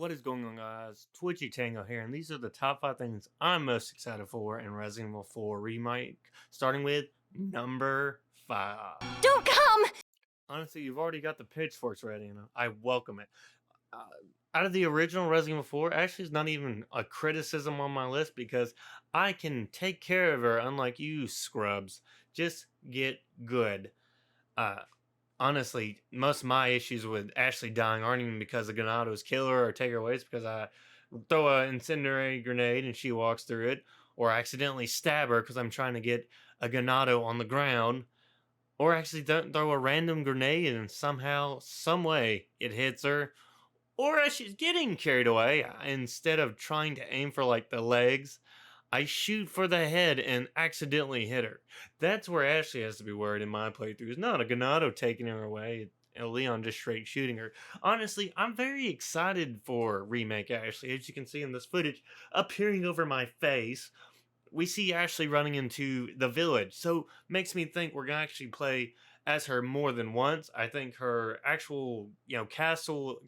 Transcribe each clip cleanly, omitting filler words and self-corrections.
What is going on, guys? Twitchy Tango here, and these are the top 5 things I'm most excited for in Resident Evil 4 Remake, starting with number 5. Don't come! Honestly, you've already got the pitchforks ready, and I welcome it. Uh, Out of the original Resident Evil 4, actually, it's not even a criticism on my list because I can take care of her, unlike you scrubs. Just get good. Uh, Honestly, most of my issues with Ashley dying aren't even because the Ganados kill her or take her away. It's because I throw an incendiary grenade and she walks through it, or I accidentally stab her because I'm trying to get a Ganado on the ground, or actually don't throw a random grenade and somehow, some way, it hits her, or as she's getting carried away, instead of trying to aim for like the legs, I shoot for the head and accidentally hit her. That's where Ashley has to be worried in my playthrough. It's not a Ganado taking her away, and Leon just straight shooting her. Honestly, I'm very excited for Remake Ashley. As you can see in this footage appearing over my face, we see Ashley running into the village. So makes me think we're gonna actually play as her more than once. I think her actual, castle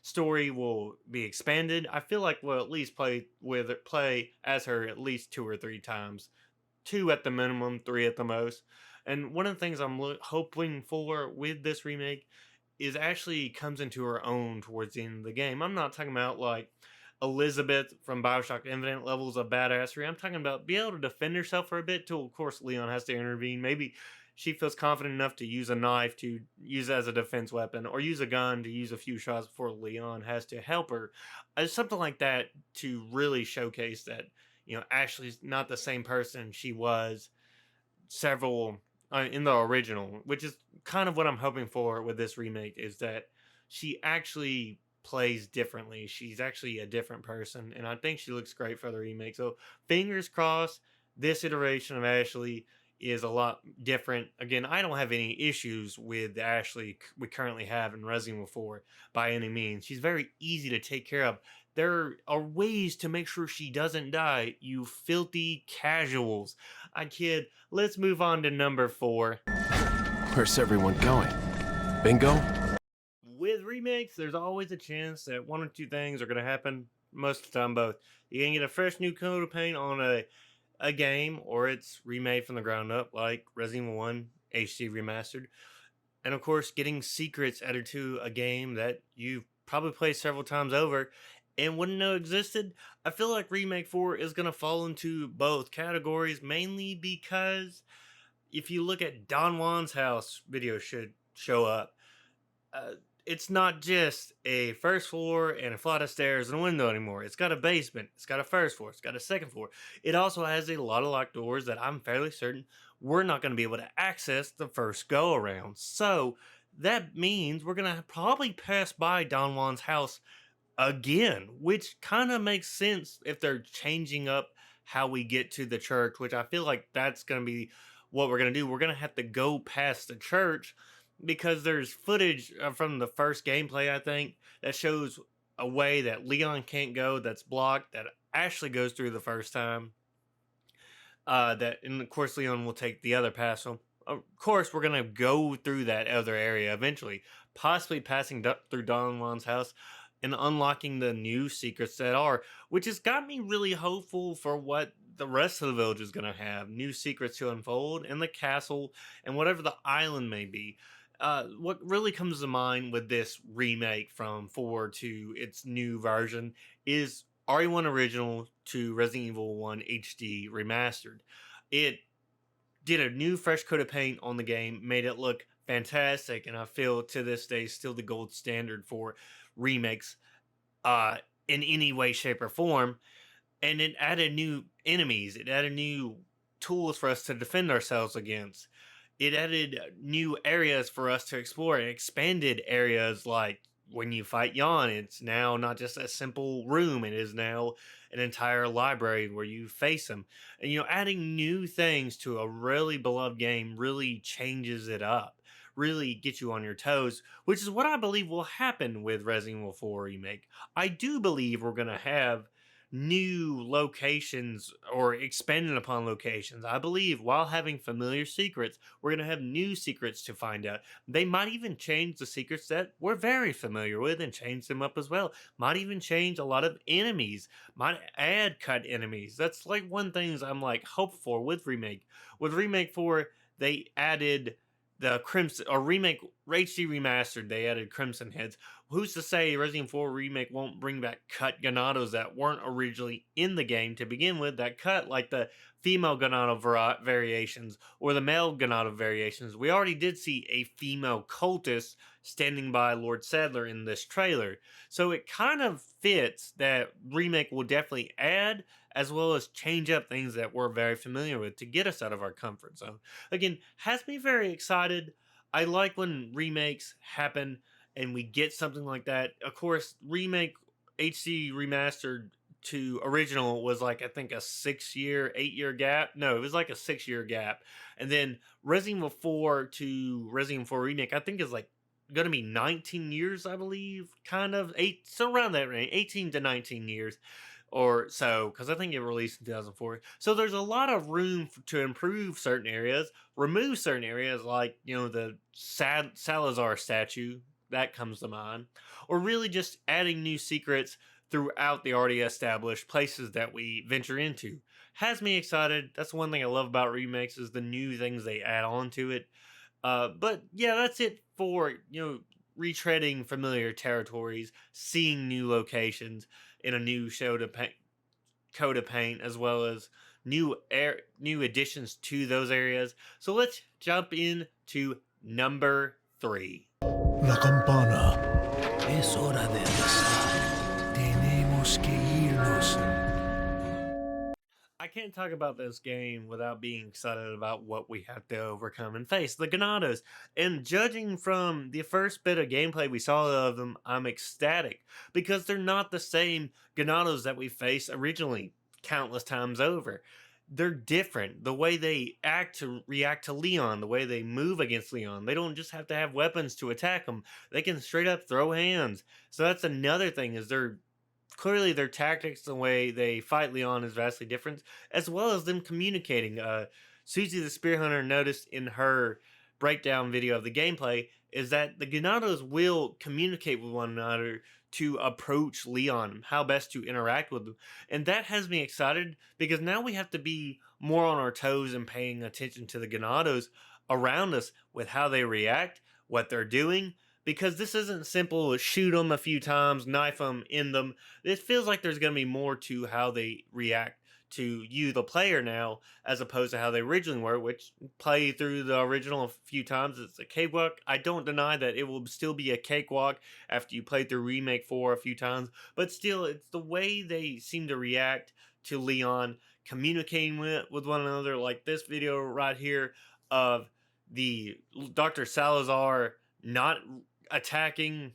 story will be expanded. I feel like we'll at least play as her at least 2 or 3 times, 2 at the minimum, 3 at the most. And one of the things I'm hoping for with this remake is Ashley comes into her own towards the end of the game. I'm not talking about like Elizabeth from Bioshock Infinite levels of badassery. I'm talking about be able to defend herself for a bit till, of course, Leon has to intervene. Maybe she feels confident enough to use a knife to use as a defense weapon, or use a gun to use a few shots before Leon has to help her. Something like that to really showcase that, Ashley's not the same person she was several in the original, which is kind of what I'm hoping for with this remake, is that she actually plays differently. She's actually a different person, and I think she looks great for the remake. So fingers crossed, this iteration of Ashley is a lot different. Again, I don't have any issues with the Ashley we currently have in Resident Evil 4 by any means. She's very easy to take care of. There are ways to make sure she doesn't die, you filthy casuals. I kid. Let's move on to number 4. Where's everyone going? Bingo? With remakes, there's always a chance that one or two things are going to happen. Most of the time, both. You're going to get a fresh new coat of paint on a game, or it's remade from the ground up, like Resident Evil 1 HD Remastered. And of course, getting secrets added to a game that you've probably played several times over and wouldn't know existed. I feel like Remake 4 is going to fall into both categories, mainly because if you look at Don Juan's house, video should show up. Uh, it's not just a first floor and a flight of stairs and a window anymore. It's got a basement. It's got a first floor. It's got a second floor. It also has a lot of locked doors that I'm fairly certain we're not going to be able to access the first go around. So that means we're going to probably pass by Don Juan's house again, which kind of makes sense if they're changing up how we get to the church, which I feel like that's going to be what we're going to do. We're going to have to go past the church because there's footage from the first gameplay, I think, that shows a way that Leon can't go that's blocked, that Ashley goes through the first time. And of course, Leon will take the other path. So, of course, we're going to go through that other area eventually, possibly passing through Don Juan's house and unlocking the new secrets that are, which has got me really hopeful for what the rest of the village is going to have. New secrets to unfold in the castle and whatever the island may be. What really comes to mind with this remake from 4 to its new version is RE1 Original to Resident Evil 1 HD Remastered. It did a new fresh coat of paint on the game, made it look fantastic, and I feel to this day still the gold standard for remakes in any way, shape, or form. And it added new enemies. It added new tools for us to defend ourselves against. It added new areas for us to explore. It expanded areas like when you fight Yon, it's now not just a simple room. It is now an entire library where you face him. And, adding new things to a really beloved game really changes it up, really gets you on your toes, which is what I believe will happen with Resident Evil 4 Remake. I do believe we're going to have new locations or expanding upon locations. I believe while having familiar secrets, we're going to have new secrets to find out. They might even change the secrets that we're very familiar with and change them up as well. Might even change a lot of enemies, might add cut enemies. That's like one things I'm like hope for with Remake. With Remake 4, they added the Crimson or Remake HD Remastered, they added Crimson Heads. Who's to say Resident Evil 4 Remake won't bring back cut Ganados that weren't originally in the game to begin with? That cut, like the female Ganado variations or the male Ganado variations. We already did see a female cultist standing by Lord Sadler in this trailer. So it kind of fits that Remake will definitely add as well as change up things that we're very familiar with to get us out of our comfort zone. Again, has me very excited. I like when remakes happen and we get something like that. Of course, Remake HD Remastered to original was like I think a 6 year, 8 year gap. No, it was like a 6 year gap. And then Resident Evil 4 to Resident Evil 4 Remake, I think is like going to be 19 years, I believe, kind of eight, so around that range, 18 to 19 years or so, because I think it released in 2004. So there's a lot of room to improve certain areas, remove certain areas, like the Salazar statue that comes to mind, or really just adding new secrets throughout the already established places that we venture into. Has me excited. That's one thing I love about remakes is the new things they add on to it. But yeah, that's it for retreading familiar territories, seeing new locations in a new coat of paint, as well as new additions to those areas. So let's jump into number 3. La campana. Es hora de rezar. Tenemos que irnos. I can't talk about this game without being excited about what we have to overcome and face, the Ganados. And judging from the first bit of gameplay we saw of them, I'm ecstatic because they're not the same Ganados that we faced originally countless times over. They're different. The way they react to Leon, the way they move against Leon, they don't just have to have weapons to attack them. They can straight up throw hands. So that's another thing is clearly their tactics, the way they fight Leon is vastly different, as well as them communicating. Susie the Spear Hunter noticed in her breakdown video of the gameplay is that the Ganados will communicate with one another to approach Leon, how best to interact with them. And that has me excited because now we have to be more on our toes and paying attention to the Ganados around us with how they react, what they're doing, because this isn't simple shoot them a few times, knife them, end them. It feels like there's going to be more to how they react to you, the player, now, as opposed to how they originally were, which play through the original a few times. It's a cakewalk. I don't deny that it will still be a cakewalk after you play through Remake 4 a few times, but still, it's the way they seem to react to Leon, communicating with one another, like this video right here of the Dr. Salazar not attacking,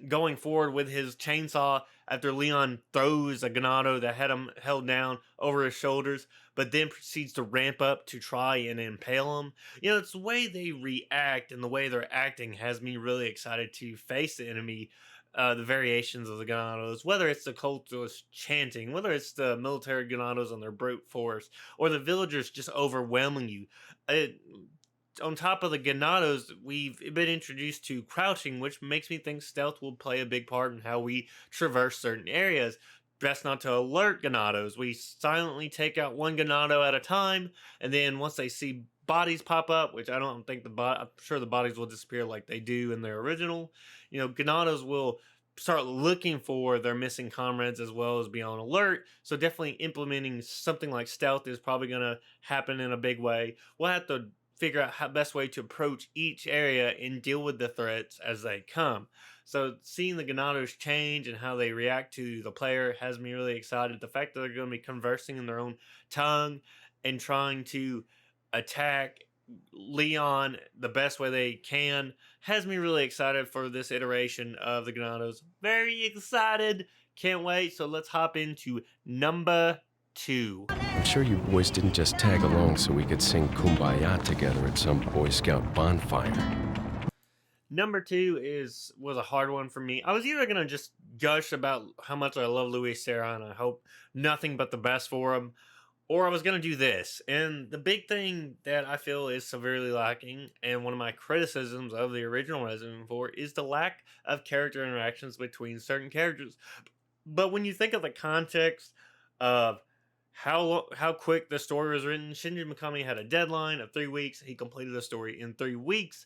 going forward with his chainsaw after Leon throws a Ganado that had him held down over his shoulders, but then proceeds to ramp up to try and impale him. It's the way they react and the way they're acting has me really excited to face the enemy, the variations of the Ganados, whether it's the cultists chanting, whether it's the military Ganados on their brute force, or the villagers just overwhelming you. On top of the Ganados, we've been introduced to crouching, which makes me think stealth will play a big part in how we traverse certain areas. Best not to alert Ganados. We silently take out one Ganado at a time, and then once they see bodies pop up, which I don't think I'm sure the bodies will disappear like they do in their original, Ganados will start looking for their missing comrades as well as be on alert. So definitely implementing something like stealth is probably going to happen in a big way. We'll have to figure out how best way to approach each area and deal with the threats as they come. So seeing the Ganados change and how they react to the player has me really excited. The fact that they're going to be conversing in their own tongue and trying to attack Leon the best way they can has me really excited for this iteration of the Ganados. Very excited. Can't wait. So let's hop into number 2. I'm sure you boys didn't just tag along so we could sing Kumbaya together at some Boy Scout bonfire. Number two was a hard one for me. I was either gonna just gush about how much I love Luis Serra and I hope nothing but the best for him, or I was gonna do this. And the big thing that I feel is severely lacking, and one of my criticisms of the original Resident Evil 4 is the lack of character interactions between certain characters. But when you think of the context of how quick the story was written, Shinji Mikami had a deadline of 3 weeks. He completed the story in 3 weeks.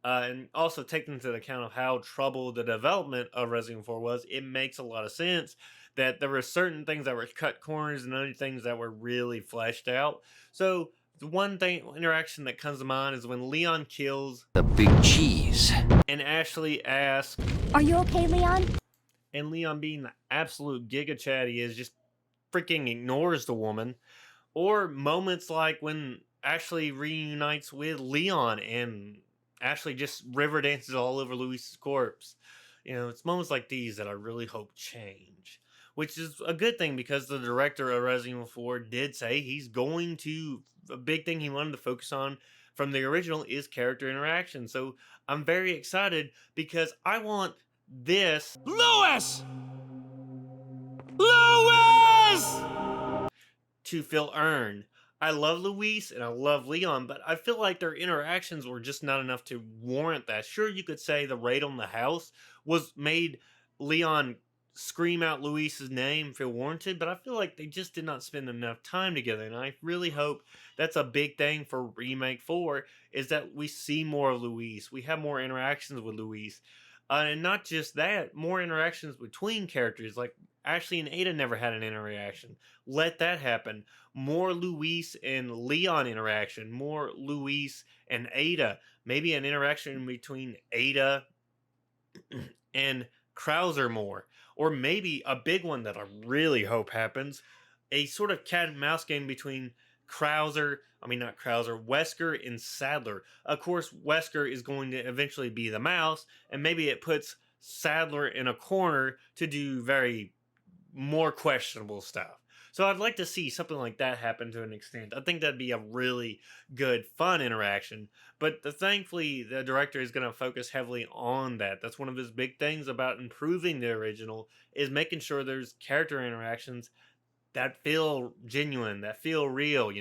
And also taking into account of how troubled the development of Resident Evil 4 was, it makes a lot of sense that there were certain things that were cut corners and other things that were really fleshed out. So the one thing interaction that comes to mind is when Leon kills The big cheese. and Ashley asks, Are you okay, Leon? and Leon, being the absolute GIGACHAD he is, just freaking ignores the woman. Or moments like when Ashley reunites with Leon and Ashley just river dances all over Luis's corpse. It's moments like these that I really hope change, which is a good thing because the director of Resident Evil 4 did say he's going to, a big thing he wanted to focus on from the original is character interaction. So I'm very excited because I want this Louis! Louis! to feel earned. I love Luis and I love Leon, but I feel like their interactions were just not enough to warrant that. Sure, you could say the raid on the house was made Leon scream out Luis's name, feel warranted, but I feel like they just did not spend enough time together. And I really hope that's a big thing for Remake 4 is that we see more of Luis. We have more interactions with Luis. And not just that, more interactions between characters. Like Ashley and Ada never had an interaction. Let that happen. More Luis and Leon interaction. More Luis and Ada. Maybe an interaction between Ada and Krauser more. Or maybe a big one that I really hope happens. A sort of cat and mouse game between Wesker and Sadler. Of course, Wesker is going to eventually be the mouse, and maybe it puts Sadler in a corner to do very more questionable stuff. So I'd like to see something like that happen to an extent. I think that'd be a really good, fun interaction. But thankfully, the director is going to focus heavily on that. That's one of his big things about improving the original is making sure there's character interactions that feel genuine, that feel real.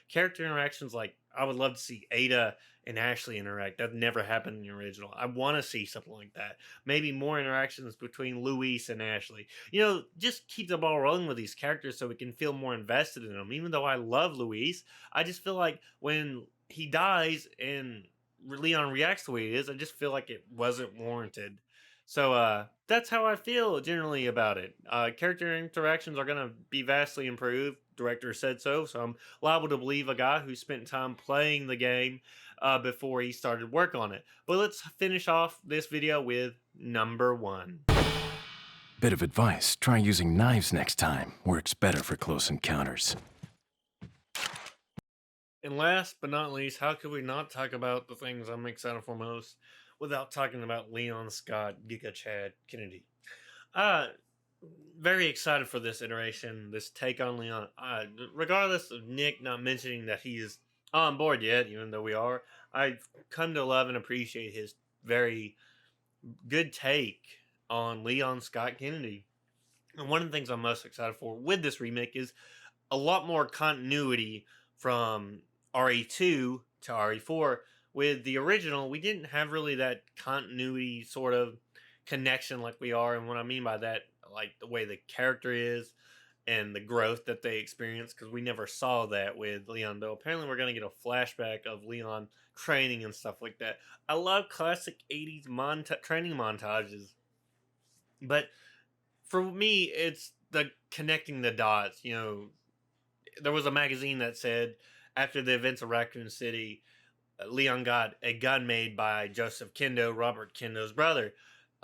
Character interactions like I would love to see Ada and Ashley interact. That never happened in the original. I want to see something like that. Maybe more interactions between Luis and Ashley. Just keep the ball rolling with these characters so we can feel more invested in them. Even though I love Luis, I just feel like when he dies and Leon reacts the way he is, I just feel like it wasn't warranted. So that's how I feel generally about it. Character interactions are going to be vastly improved. Director said so, so I'm liable to believe a guy who spent time playing the game before he started work on it. But let's finish off this video with number one. Bit of advice, try using knives next time. Works better for close encounters. And last but not least, how could we not talk about the things I'm excited for most without talking about Leon Scott, GIGACHAD Kennedy? Very excited for this iteration, this take on Leon. Regardless of Nick not mentioning that he is on board yet, even though we are, I've come to love and appreciate his very good take on Leon Scott Kennedy. And one of the things I'm most excited for with this remake is a lot more continuity from RE2 to RE4. With the original, we didn't have really that continuity sort of connection like we are. And what I mean by that, like the way the character is and the growth that they experience, because we never saw that with Leon, though apparently we're going to get a flashback of Leon training and stuff like that. I love classic 80s training montages, but for me, it's the connecting the dots. There was a magazine that said after the events of Raccoon City, Leon got a gun made by Joseph Kendo, Robert Kendo's brother.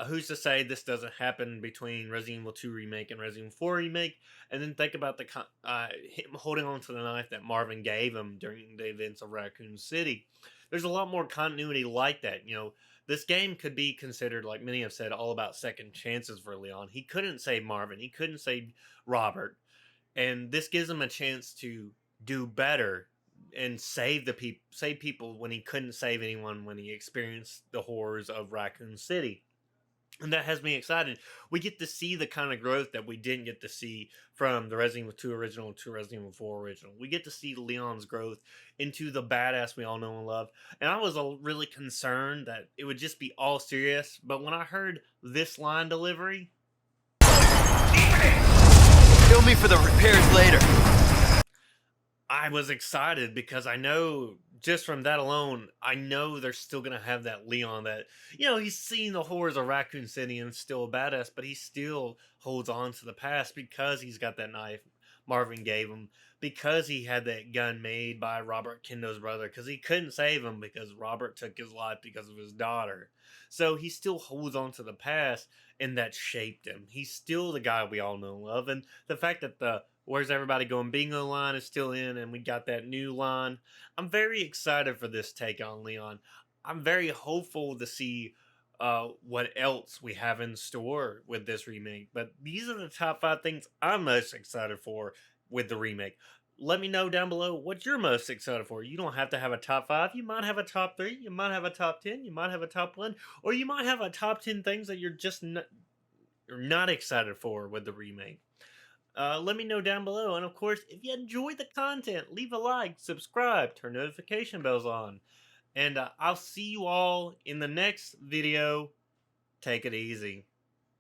Who's to say this doesn't happen between Resident Evil 2 Remake and Resident Evil 4 Remake? And then think about him holding on to the knife that Marvin gave him during the events of Raccoon City. There's a lot more continuity like that. This game could be considered, like many have said, all about second chances for Leon. He couldn't save Marvin. He couldn't save Robert. And this gives him a chance to do better and save people when he couldn't save anyone when he experienced the horrors of Raccoon City. And that has me excited. We get to see the kind of growth that we didn't get to see from the Resident Evil 2 original to Resident Evil 4 original. We get to see Leon's growth into the badass we all know and love. And I was really concerned that it would just be all serious. But when I heard this line delivery, Kill me for the repairs later. I was excited because I know just from that alone, I know they're still going to have that Leon that, he's seen the horrors of Raccoon City and still a badass, but he still holds on to the past because he's got that knife Marvin gave him, because he had that gun made by Robert Kendo's brother, because he couldn't save him because Robert took his life because of his daughter. So he still holds on to the past, and that shaped him. He's still the guy we all know and love, and the fact that the Where's Everybody Going Bingo line is still in, and we got that new line. I'm very excited for this take on Leon. I'm very hopeful to see what else we have in store with this remake. But these are the top 5 things I'm most excited for with the remake. Let me know down below what you're most excited for. You don't have to have a top 5. You might have a top 3. You might have a top 10. You might have a top 1. Or you might have a top 10 things that you're not excited for with the remake. Let me know down below. And of course, if you enjoyed the content, leave a like, subscribe, turn notification bells on. And I'll see you all in the next video. Take it easy.